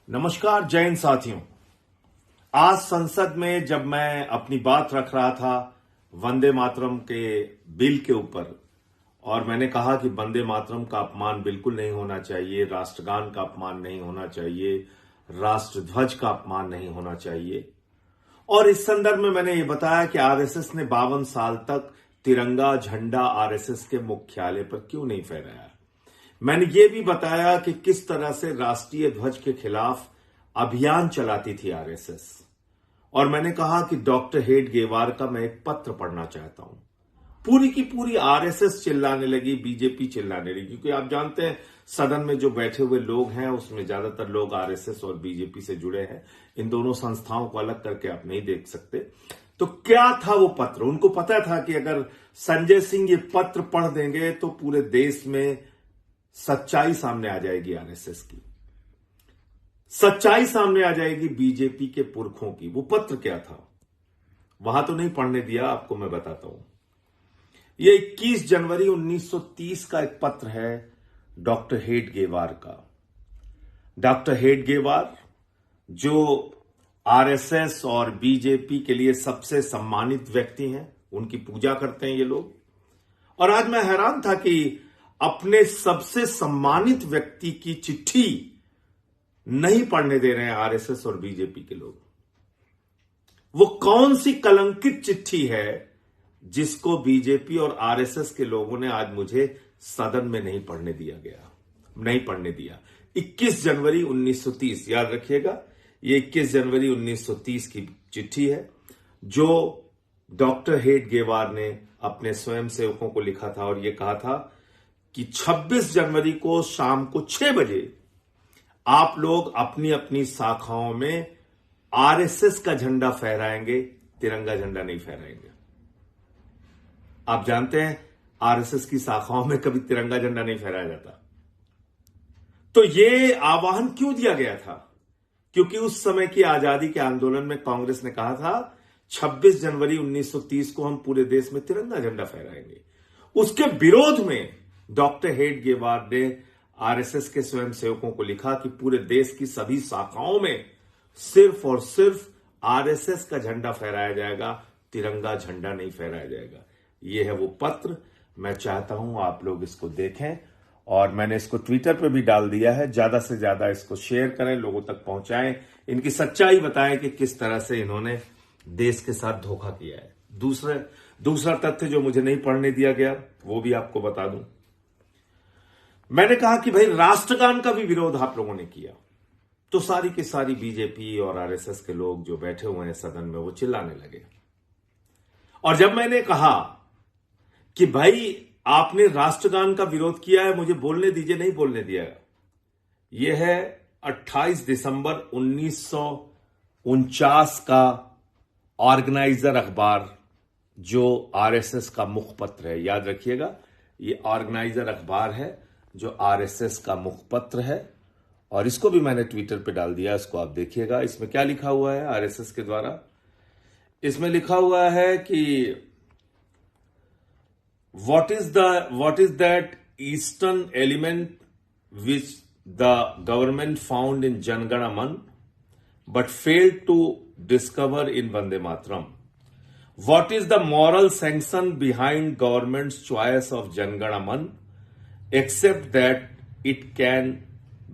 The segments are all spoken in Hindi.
नमस्कार जैन साथियों। आज संसद में जब मैं अपनी बात रख रहा था वंदे मातरम के बिल के ऊपर, और मैंने कहा कि वंदे मातरम का अपमान बिल्कुल नहीं होना चाहिए, राष्ट्रगान का अपमान नहीं होना चाहिए, राष्ट्रध्वज का अपमान नहीं होना चाहिए। और इस संदर्भ में मैंने ये बताया कि आरएसएस ने 52 साल तक तिरंगा झंडा आरएसएस के मुख्यालय पर क्यों नहीं फहराया। मैंने ये भी बताया कि किस तरह से राष्ट्रीय ध्वज के खिलाफ अभियान चलाती थी आरएसएस। और मैंने कहा कि डॉक्टर हेडगेवार का मैं एक पत्र पढ़ना चाहता हूं। पूरी की पूरी आरएसएस चिल्लाने लगी, बीजेपी चिल्लाने लगी, क्योंकि आप जानते हैं सदन में जो बैठे हुए लोग हैं उसमें ज्यादातर लोग आरएसएस और बीजेपी से जुड़े हैं। इन दोनों संस्थाओं को अलग करके आप नहीं देख सकते। तो क्या था वो पत्र? उनको पता था कि अगर संजय सिंह ये पत्र पढ़ देंगे तो पूरे देश में सच्चाई सामने आ जाएगी, आरएसएस की सच्चाई सामने आ जाएगी, बीजेपी के पुरखों की। वो पत्र क्या था वहां तो नहीं पढ़ने दिया, आपको मैं बताता हूं। ये 21 जनवरी 1930 का एक पत्र है डॉक्टर हेडगेवार का। डॉक्टर हेडगेवार जो आरएसएस और बीजेपी के लिए सबसे सम्मानित व्यक्ति हैं, उनकी पूजा करते हैं ये लोग। और आज मैं हैरान था कि अपने सबसे सम्मानित व्यक्ति की चिट्ठी नहीं पढ़ने दे रहे हैं आरएसएस और बीजेपी के लोग। वो कौन सी कलंकित चिट्ठी है जिसको बीजेपी और आरएसएस के लोगों ने आज मुझे सदन में नहीं पढ़ने दिया। 21 जनवरी 1930, याद रखिएगा, ये 21 जनवरी 1930 की चिट्ठी है जो डॉक्टर हेडगेवार ने अपने स्वयंसेवकों को लिखा था। और यह कहा था कि 26 जनवरी को शाम को 6 बजे आप लोग अपनी अपनी शाखाओं में आरएसएस का झंडा फहराएंगे, तिरंगा झंडा नहीं फहराएंगे। आप जानते हैं आरएसएस की शाखाओं में कभी तिरंगा झंडा नहीं फहराया जाता। तो यह आह्वान क्यों दिया गया था? क्योंकि उस समय की आजादी के आंदोलन में कांग्रेस ने कहा था 26 जनवरी 1930 को हम पूरे देश में तिरंगा झंडा फहराएंगे। उसके विरोध में डॉक्टर हेडगेवार ने आरएसएस के स्वयंसेवकों को लिखा कि पूरे देश की सभी शाखाओं में सिर्फ और सिर्फ आरएसएस का झंडा फहराया जाएगा, तिरंगा झंडा नहीं फहराया जाएगा। यह है वो पत्र। मैं चाहता हूं आप लोग इसको देखें, और मैंने इसको ट्विटर पे भी डाल दिया है। ज्यादा से ज्यादा इसको शेयर करें, लोगों तक पहुंचाएं, इनकी सच्चाई बताएं कि किस तरह से इन्होंने देश के साथ धोखा किया है। दूसरा तथ्य जो मुझे नहीं पढ़ने दिया गया वो भी आपको बता दूं। मैंने कहा कि भाई राष्ट्रगान का भी विरोध आप लोगों ने किया, तो सारी की सारी बीजेपी और आरएसएस के लोग जो बैठे हुए हैं सदन में वो चिल्लाने लगे। और जब मैंने कहा कि भाई आपने राष्ट्रगान का विरोध किया है, मुझे बोलने दीजिए, नहीं बोलने दिया। यह है 28 दिसंबर 1949 का ऑर्गेनाइजर अखबार जो आरएसएस का मुखपत्र है। याद रखिएगा, यह ऑर्गेनाइजर अखबार है जो आरएसएस का मुखपत्र है। और इसको भी मैंने ट्विटर पे डाल दिया, इसको आप देखिएगा। इसमें क्या लिखा हुआ है आरएसएस के द्वारा? इसमें लिखा हुआ है कि what is that eastern element which the government found in Jan Gana Man but failed to discover in Vande Mataram? What is the moral sanction behind government's choice of Jan Gana Man except that it can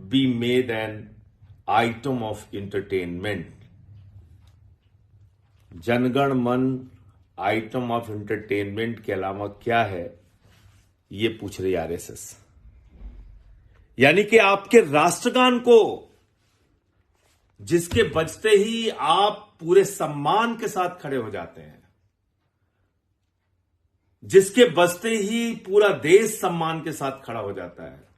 be made an item of entertainment? जनगण मन आइटम ऑफ एंटरटेनमेंट के अलावा क्या है, ये पूछ रही आरएसएस। यानी कि आपके राष्ट्रगान को, जिसके बजते ही आप पूरे सम्मान के साथ खड़े हो जाते हैं, जिसके बजते ही पूरा देश सम्मान के साथ खड़ा हो जाता है,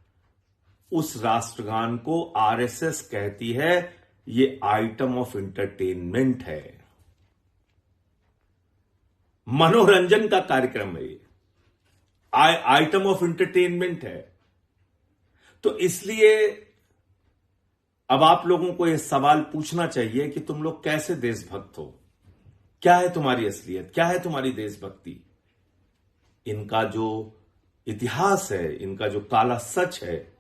उस राष्ट्रगान को आरएसएस कहती है ये आइटम ऑफ एंटरटेनमेंट है, मनोरंजन का कार्यक्रम है, ये आइटम ऑफ एंटरटेनमेंट है। तो इसलिए अब आप लोगों को यह सवाल पूछना चाहिए कि तुम लोग कैसे देशभक्त हो, क्या है तुम्हारी असलियत, क्या है तुम्हारी देशभक्ति। इनका जो इतिहास है, इनका जो काला सच है,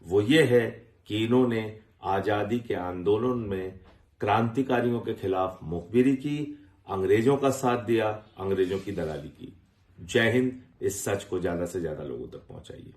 वो ये है कि इन्होंने आजादी के आंदोलन में क्रांतिकारियों के खिलाफ मुखबिरी की, अंग्रेजों का साथ दिया, अंग्रेजों की दलाली की। जय हिंद। इस सच को ज्यादा से ज्यादा लोगों तक पहुंचाइए।